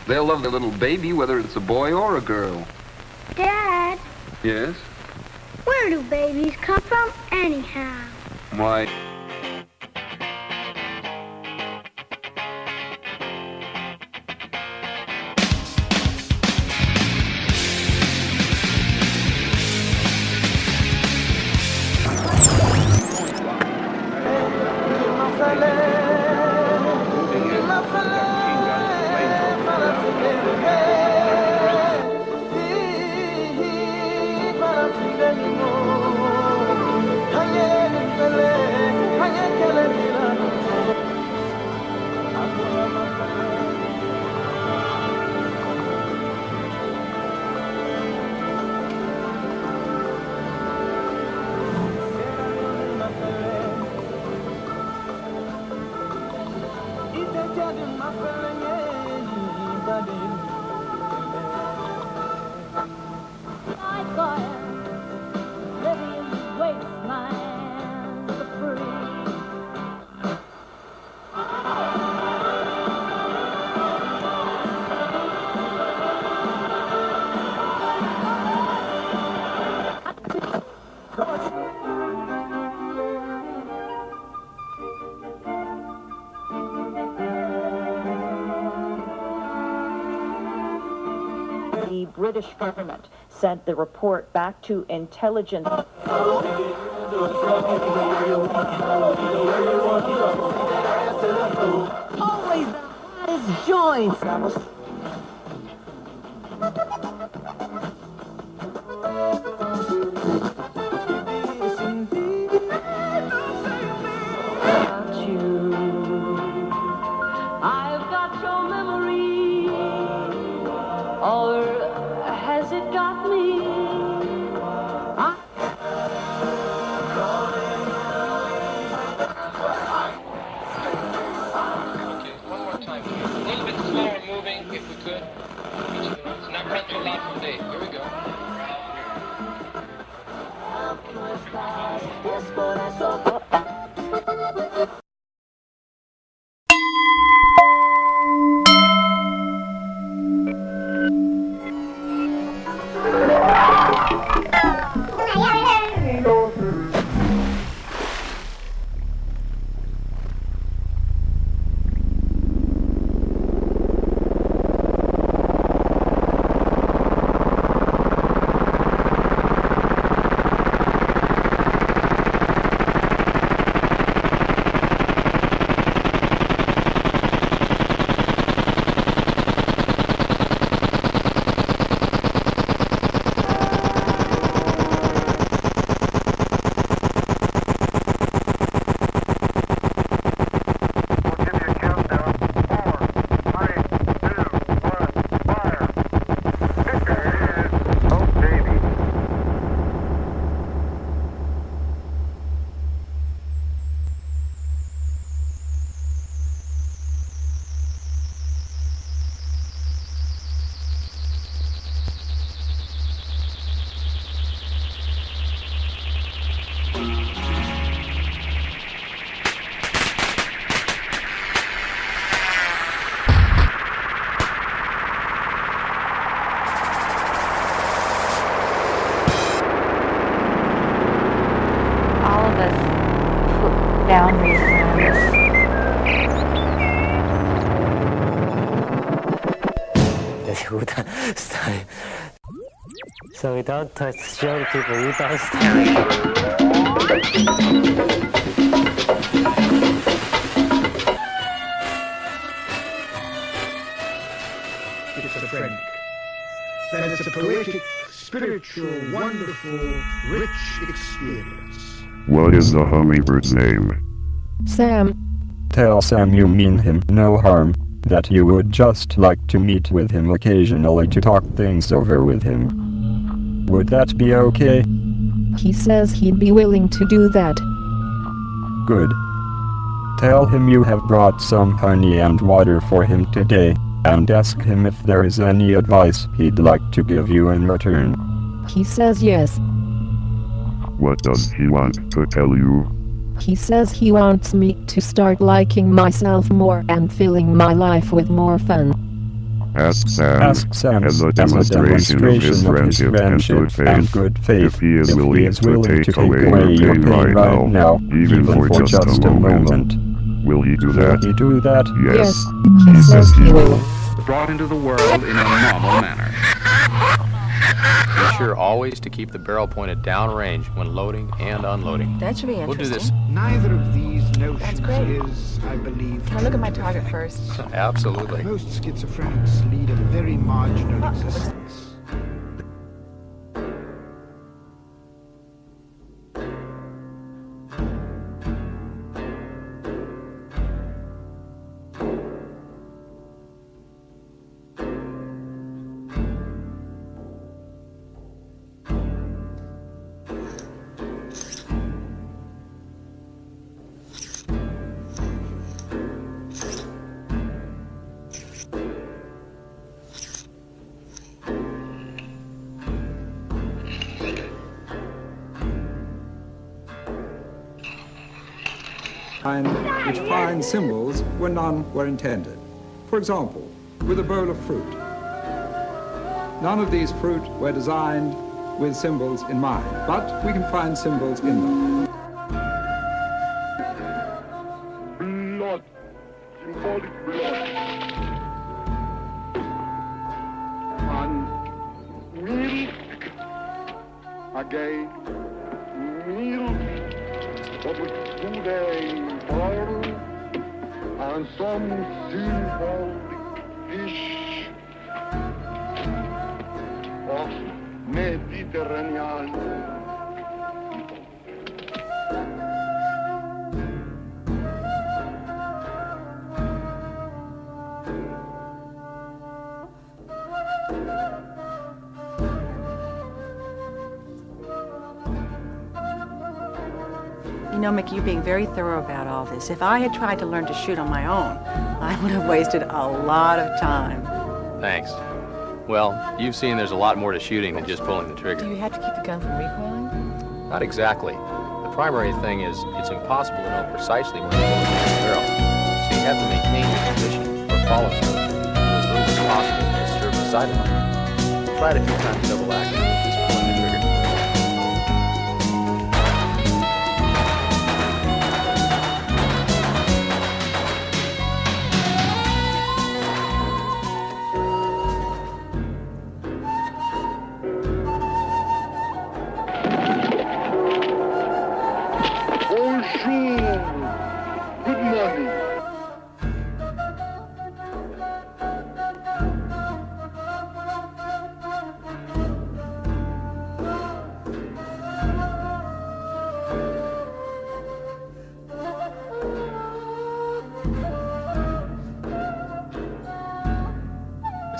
They'll love their little baby, whether it's a boy or a girl. Dad, Yes? where do babies come from anyhow? Why... The British government sent the report back to intelligence. Always the hottest joints. I've got your memory, or has it got me? Okay, one more time. A little bit slower moving, if we could. It's not run too loud from day. Here we go. Down these lands. style. So we don't touch young people, we don't style. Schizophrenic. That it's a poetic, spiritual, wonderful, rich experience. What is the hummingbird's name? Sam. Tell Sam you mean him no harm, that you would just like to meet with him occasionally to talk things over with him. Would that be okay? He says he'd be willing to do that. Good. Tell him you have brought some honey and water for him today, and ask him if there is any advice he'd like to give you in return. He says yes. What does he want to tell you? He says he wants me to start liking myself more and filling my life with more fun. Ask Sam, as a demonstration of his friendship and good faith, if he is willing to take away your pain right now, even for just a moment. Will he do that? Will he do that? Yes. He says he will. Brought into the world in a normal manner. Be sure always to keep the barrel pointed downrange when loading and unloading. That should be We'll do interesting. this. Neither of these notions That's great. is, I believe... Can I look at my target first? Absolutely. Most schizophrenics lead a very marginal existence. Which find symbols where none were intended. For example, with a bowl of fruit. None of these fruit were designed with symbols in mind, but we can find symbols in them. Blood, symbolic blood. And milk, again, milk, of which today borrow, and some symbolic fish of Mediterranean. You know, Mickey, you're being very thorough about all this. If I had tried to learn to shoot on my own, I would have wasted a lot of time. Thanks. Well, you've seen there's a lot more to shooting than just pulling the trigger. Do you have to keep the gun from recoiling? Not exactly. The primary thing is it's impossible to know precisely when to pull the barrel. So you have to maintain your position or follow through as little as possible to disturb the sight of it. Try it a few times double action, just pulling the trigger. Good morning.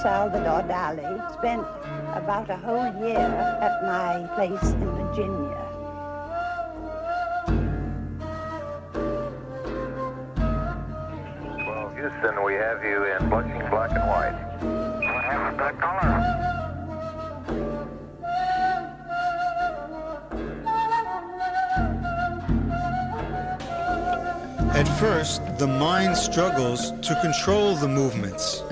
Salvador Dali spent about a whole year at my place in Virginia. Well, Houston, we have you in blushing black and white. I have that color. At first, the mind struggles to control the movements.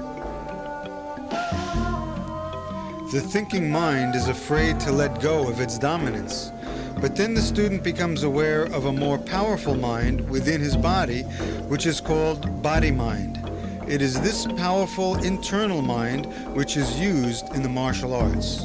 The thinking mind is afraid to let go of its dominance. But then the student becomes aware of a more powerful mind within his body, which is called body mind. It is this powerful internal mind which is used in the martial arts.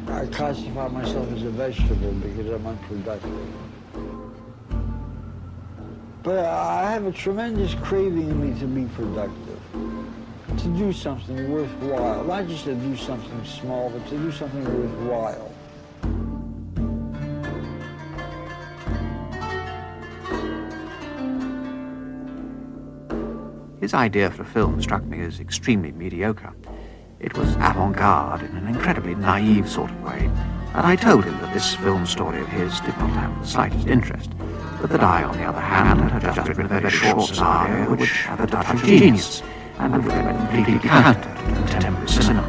I classify myself as a vegetable because I'm unproductive. But I have a tremendous craving in me to be productive, to do something worthwhile, not just to do something small, but to do something worthwhile. His idea for a film struck me as extremely mediocre. It was avant-garde in an incredibly naive sort of way, and I told him that this film story of his did not have the slightest interest, but that I, on the other hand, had just written a very short scenario which had a touch of genius, and would have been completely counter to contemporary cinema.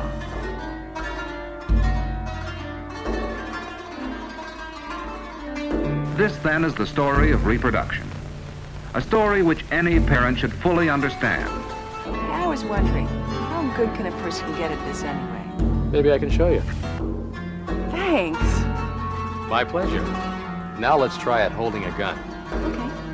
This, then, is the story of reproduction. A story which any parent should fully understand. I was wondering, how good can a person get at this anyway? Maybe I can show you. Thanks. My pleasure. Now let's try it holding a gun. Okay.